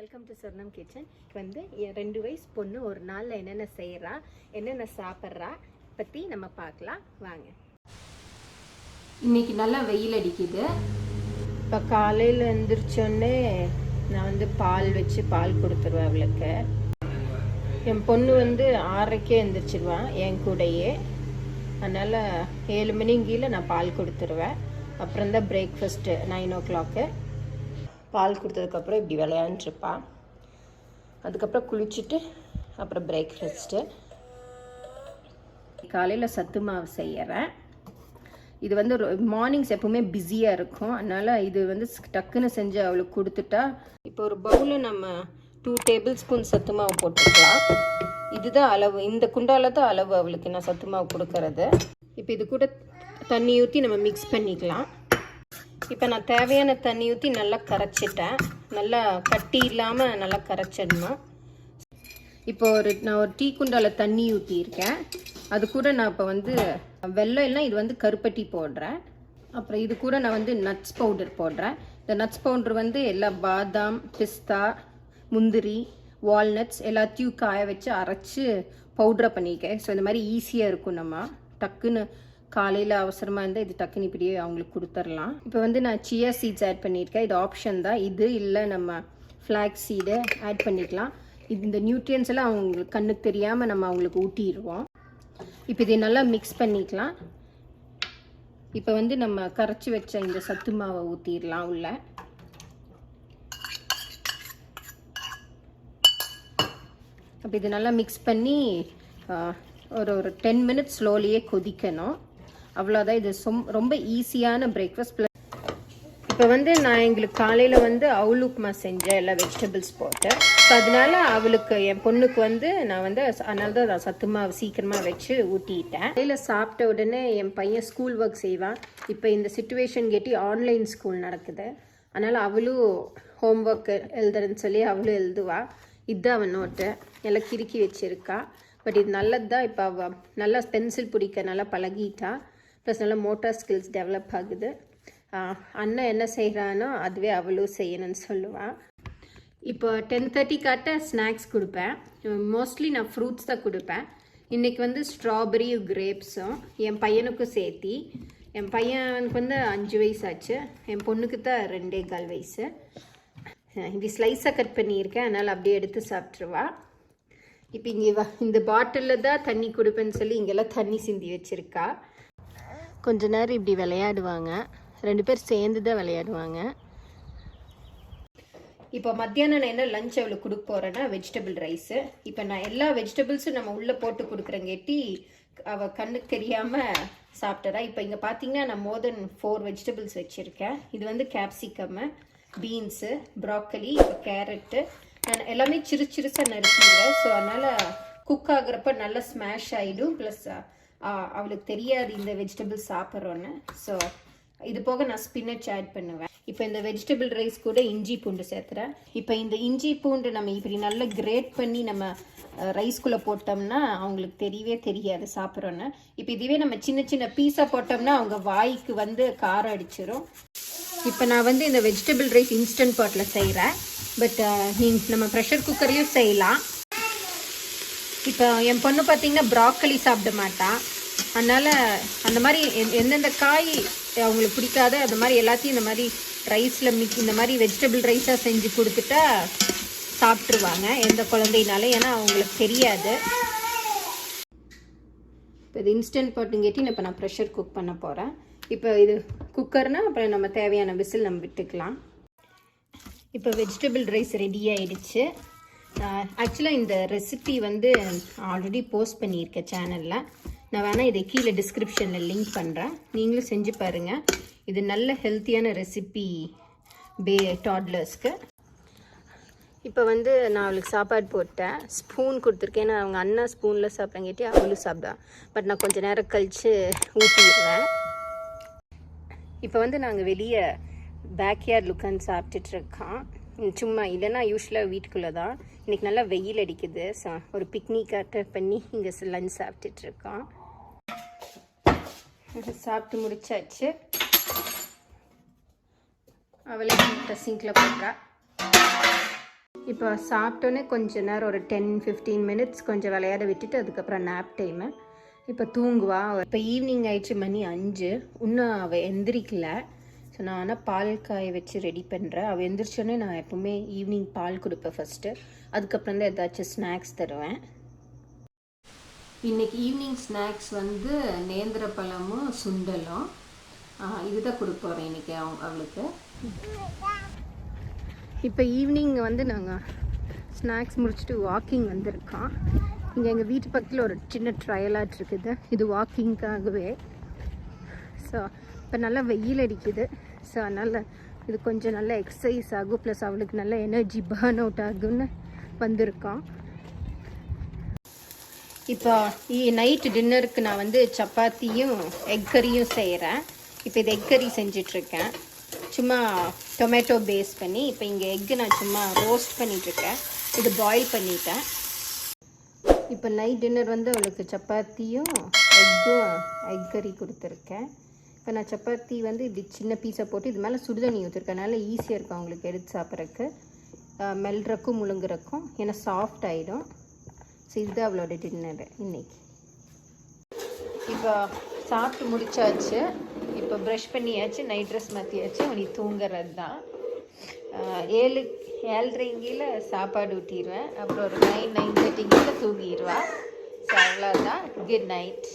Welcome to Sornam kitchen. வந்து என் 2 வயசு பொண்ணு ஒரு நாளில் என்னென்ன செய்கிறா, என்னென்ன சாப்பிட்றா பற்றி நம்ம பார்க்கலாம் வாங்க. இன்றைக்கி நல்லா வெயில் அடிக்குது. இப்போ காலையில் எழுந்திரிச்சோடனே நான் வந்து பால் வச்சு பால் கொடுத்துருவேன் அவளுக்கு. என் பொண்ணு வந்து 6:30 எழுந்திரிச்சிடுவான் என் கூடையே. அதனால் 7 மணிங்கீழே நான் பால் கொடுத்துருவேன். அப்புறம் தான் பிரேக்ஃபாஸ்ட்டு 9 o'clock. பால் கொடுத்ததுக்கப்புறம் இப்படி விளையாண்டுருப்பான். அதுக்கப்புறம் குளிச்சுட்டு அப்புறம் பிரேக்ஃபாஸ்ட்டு. காலையில் சத்து மாவு செய்கிறேன். இது வந்து மார்னிங்ஸ் எப்போவுமே பிஸியாக இருக்கும். அதனால் இது வந்து டக்குன்னு செஞ்சு அவளுக்கு கொடுத்துட்டா. இப்போ ஒரு பவுலில் நம்ம 2 tablespoon சத்து மாவு போட்டுக்கலாம். இதுதான் அளவு, இந்த குண்டால தான் அளவு அவளுக்கு நான் சத்து மாவு கொடுக்கறது. இப்போ இது கூட தண்ணி ஊற்றி நம்ம மிக்ஸ் பண்ணிக்கலாம். இப்போ நான் தேவையான தண்ணி ஊற்றி நல்லா கரைச்சிட்டேன். நல்லா கட்டி இல்லாமல் நல்லா கரைச்சிடணும். இப்போ நான் ஒரு டீ குண்டாவில் தண்ணி ஊற்றியிருக்கேன். அது கூட நான் இப்போ வந்து வெல்லம் இல்லை, இது வந்து கருப்பட்டி போடுறேன். அப்புறம் இது கூட நான் வந்து நட்ஸ் பவுடர் போடுறேன். இந்த நட்ஸ் பவுடர் வந்து எல்லா பாதாம், பிஸ்தா, முந்திரி, வால்நட்ஸ் எல்லாத்தையும் காய வச்சு அரைச்சி பவுடரை பண்ணியிருக்கேன். ஸோ இந்த மாதிரி ஈஸியாக இருக்கும். நம்ம டக்குன்னு காலையில் அவசரமாக இருந்தால் இது டக்குன்னு இப்படியே அவங்களுக்கு கொடுத்துர்லாம். இப்போ வந்து நான் சியா சீட்ஸ் ஆட் பண்ணியிருக்கேன். இது ஆப்ஷன் தான். இது இல்லை நம்ம ஃப்ளாக்ஸ் சீடை ஆட் பண்ணிக்கலாம். இந்த நியூட்ரியன்ஸ் எல்லாம் அவங்களுக்கு கண்ணுக்கு தெரியாமல் நம்ம அவங்களுக்கு ஊட்டிடுவோம். இப்போ இதை நல்லா மிக்ஸ் பண்ணிக்கலாம். இப்போ வந்து நம்ம கரைச்சி வச்ச இந்த சத்து மாவை ஊற்றிடலாம் உள்ள. அப்போ இது நல்லா மிக்ஸ் பண்ணி ஒரு 10 minutes ஸ்லோலியே கொதிக்கணும். அவ்வளோதான். இது ரொம்ப ஈஸியான பிரேக்ஃபாஸ்ட். இப்போ வந்து நான் எங்களுக்கு காலையில் வந்து அவுல் உப்புமா செஞ்சேன், எல்லா வெஜிடபிள்ஸ் போட்டு. ஸோ அதனால அவளுக்கு என் பொண்ணுக்கு வந்து நான் வந்து அதனால தான் நான் சத்து மாவு சீக்கிரமாக வச்சு ஊட்டிட்டேன். காலையில் சாப்பிட்ட உடனே என் பையன் ஸ்கூல் ஒர்க் செய்வான். இப்போ இந்த சிச்சுவேஷன் கேட்டி ஆன்லைன் ஸ்கூல் நடக்குது. அதனால் அவளும் ஹோம் ஒர்க் எழுதுறேன்னு சொல்லி அவளும் எழுதுவா. இதுதான் அவன் நோட்டு எல்லாம் கிறுக்கி வச்சுருக்கா. பட் இது நல்லது தான். இப்போ அவள் நல்லா பென்சில் பிடிக்க நல்லா பழகிட்டா. ப்ளஸ் நல்லா மோட்டார் ஸ்கில்ஸ் டெவலப் ஆகுது. அண்ணன் என்ன செய்கிறானோ அதுவே அவளும் செய்யணும்னு சொல்லுவாள். இப்போ 10:30 காட்ட ஸ்நாக்ஸ் கொடுப்பேன். மோஸ்ட்லி நான் ஃப்ரூட்ஸ் தான் கொடுப்பேன். இன்றைக்கி வந்து ஸ்ட்ராபெரியும் கிரேப்ஸும் என் பையனுக்கும் சேர்த்தி. என் பையனுக்கு வந்து 5 வயசு ஆச்சு. என் பொண்ணுக்கு தான் 2.25 வயசு. இப்படி ஸ்லைஸாக கட் பண்ணியிருக்கேன். அதனால் அப்படியே எடுத்து சாப்பிட்ருவா. இப்போ இங்கே இந்த பாட்டிலில் தான் தண்ணி கொடுப்பேன்னு சொல்லி இங்கெல்லாம் தண்ணி சிந்தி வச்சுருக்கா. கொஞ்ச நேரம் இப்படி விளையாடுவாங்க. 2 பேர் சேர்ந்து தான் விளையாடுவாங்க. இப்போ மத்தியானம் நான் என்ன லஞ்ச் அவளுக்கு கொடுக்க போகிறேன்னா வெஜிடபிள் ரைஸு. இப்போ நான் எல்லா வெஜிடபிள்ஸும் நம்ம உள்ளே போட்டு கொடுக்குறேங்கேட்டி அவள் கண்ணுக்கு தெரியாமல் சாப்பிட்றா. இப்போ இங்கே பார்த்தீங்கன்னா நான் மோர் தென் 4 வெஜிடபிள்ஸ் வச்சுருக்கேன். இது வந்து கேப்சிகம்மு, பீன்ஸு, ப்ராக்கலி, இப்போ கேரட்டு. நான் எல்லாமே சிறுசாக நறுக்கிடுவேன். ஸோ அதனால் குக் ஆகுறப்ப நல்லா ஸ்மாஷ் ஆகிடும். ப்ளஸ் அவளுக்கு தெரியாது இந்த வெஜிடபிள்ஸ் சாப்பிட்றோன்னு. ஸோ இது போக நான் ஸ்பினச் ஆட் பண்ணுவேன். இப்போ இந்த வெஜிடபிள் ரைஸ் கூட இஞ்சி பூண்டு சேர்த்துறேன். இப்போ இந்த இஞ்சி பூண்டு நம்ம இப்படி நல்லா கிரேட் பண்ணி நம்ம ரைஸ்குள்ளே போட்டோம்னா அவங்களுக்கு தெரியவே தெரியாது சாப்பிட்றோன்னு. இப்போ இதுவே நம்ம சின்ன சின்ன பீஸாக போட்டோம்னா அவங்க வாய்க்கு வந்து காரம் அடிச்சிடும். இப்போ நான் வந்து இந்த வெஜிடபிள் ரைஸ் இன்ஸ்டன்ட் பாட்டில் செய்கிறேன். பட் நம்ம ப்ரெஷர் குக்கர்லேயும் செய்யலாம். இப்போ என் பொண்ணு பார்த்தீங்கன்னா ப்ராக்கலி சாப்பிட மாட்டான். அதனால் அந்த மாதிரி எந்தெந்த காய் அவங்களுக்கு பிடிக்காத அந்த மாதிரி எல்லாத்தையும் இந்த மாதிரி ரைஸில் இந்த மாதிரி வெஜிடபிள் ரைஸாக செஞ்சு கொடுத்துட்டா சாப்பிட்ருவாங்க எந்த குழந்தைனாலும். ஏன்னா அவங்களுக்கு தெரியாது. இப்போ இது இன்ஸ்டன்ட் பாட்டுங்கேட்டி இப்போ நான் ப்ரெஷர் குக் பண்ண போகிறேன். இப்போ இது குக்கர்னால் அப்புறம் நம்ம தேவையான விசில் நம்ம விட்டுக்கலாம். இப்போ வெஜிடபிள் ரைஸ் ரெடி ஆகிடுச்சு. ஆக்சுவலாக இந்த ரெசிபி வந்து ஆல்ரெடி போஸ்ட் பண்ணியிருக்கேன் சேனலில். நான் வேணால் இதை கீழே டிஸ்கிரிப்ஷனில் லிங்க் பண்ணுறேன். நீங்களும் செஞ்சு பாருங்கள். இது நல்ல ஹெல்த்தியான ரெசிபி டாட்லர்ஸ்க்கு. இப்போ வந்து நான் அவளுக்கு சாப்பாடு போட்டேன். ஸ்பூன் கொடுத்துருக்கேன். ஏன்னா அவங்க அண்ணா ஸ்பூனில் சாப்பிட்றங்கேட்டி அவளும் சாப்பிடுவேன். பட் நான் கொஞ்சம் நேரம் கழித்து ஊட்டிடுவேன். இப்போ வந்து நாங்கள் வெளியே பேக்யார்டில் உட்காந்து சாப்பிட்டுட்ருக்கான். சும்மா இல்லைன்னா யூஸ்வலாக வீட்டுக்குள்ளே தான். இன்றைக்கி நல்லா வெயில் அடிக்குது. ஒரு பிக்னிக் அட்டர் பண்ணி இங்கே லஞ்ச் சாப்பிட்டுட்ருக்கான். சாப்பிட்டு முடிச்சாச்சு. அவளே சிங்கில் போடுறா. இப்போ சாப்பிட்டோன்னே கொஞ்ச நேரம் ஒரு 10-15 மினிட்ஸ் கொஞ்சம் விளையாட விட்டுட்டு அதுக்கப்புறம் நேப் டைமு. இப்போ தூங்குவா. இப்போ ஈவினிங் ஆயிடுச்சு, மணி 5. இன்னும் அவள் எந்திரிக்கல. ஸோ நான் ஆனால் பால் காய வச்சு ரெடி பண்ணுறேன். அவள் எந்திரிச்சோன்னே நான் எப்போவுமே ஈவினிங் பால் கொடுப்பேன் ஃபஸ்ட்டு. அதுக்கப்புறம் தான் ஏதாச்சும் ஸ்நாக்ஸ் தருவேன். இன்றைக்கி ஈவினிங் ஸ்நாக்ஸ் வந்து நேந்திர பழமும் சுண்டலும் இதுதான் கொடுப்போம் இன்றைக்கி அவளுக்கு. இப்போ ஈவினிங் வந்து நாங்கள் ஸ்நாக்ஸ் முடிச்சுட்டு வாக்கிங் வந்திருக்கோம். இங்கே எங்கள் வீட்டு பக்கத்தில் ஒரு சின்ன ட்ரையலாட் இருக்குது. இது வாக்கிங்காகவே. ஸோ இப்போ நல்லா வெயில் அடிக்குது. ஸோ அதனால் இது கொஞ்சம் நல்லா எக்ஸசைஸ் ஆகும், ப்ளஸ் அவளுக்கு நல்ல எனர்ஜி பர்ன் அவுட் ஆகும்னு வந்திருக்கோம். இப்போ நைட்டு டின்னருக்கு நான் வந்து சப்பாத்தியும் எக் கறியும் செய்கிறேன். இப்போ இது எக் கறி செஞ்சிட்ருக்கேன், சும்மா டொமேட்டோ பேஸ் பண்ணி. இப்போ இங்கே எக்கு நான் சும்மா ரோஸ்ட் பண்ணிகிட்ருக்கேன், இது பாயில் பண்ணிட்டேன். இப்போ நைட் டின்னர் வந்து அவளுக்கு சப்பாத்தியும் எக் கறி கொடுத்துருக்கேன். இப்போ நான் சப்பாத்தி வந்து இப்படி சின்ன பீஸை போட்டு இது மேலே சுடுதண்ணி ஊற்றிருக்கனால ஈஸியாக இருக்கும் அவங்களுக்கு எடுத்து சாப்பிட்றதுக்கு, மெல்றக்கும் முழுங்குறக்கும், ஏன்னா சாஃப்ட் ஆகிடும். ஸோ இதுதான் அவளோட டின்னரு இன்னைக்கு. இப்போ சாப்பிட்டு முடிச்சாச்சு. இப்போ ப்ரஷ் பண்ணியாச்சு, நைட் ட்ரெஸ் மாற்றியாச்சு, உனி தூங்குறது தான். 7-7:30 சாப்பாடு ஊட்டிடுவேன். அப்புறம் ஒரு 9-9:30 தூங்கிடுவா. ஸோ அவ்வளோதான். Good night.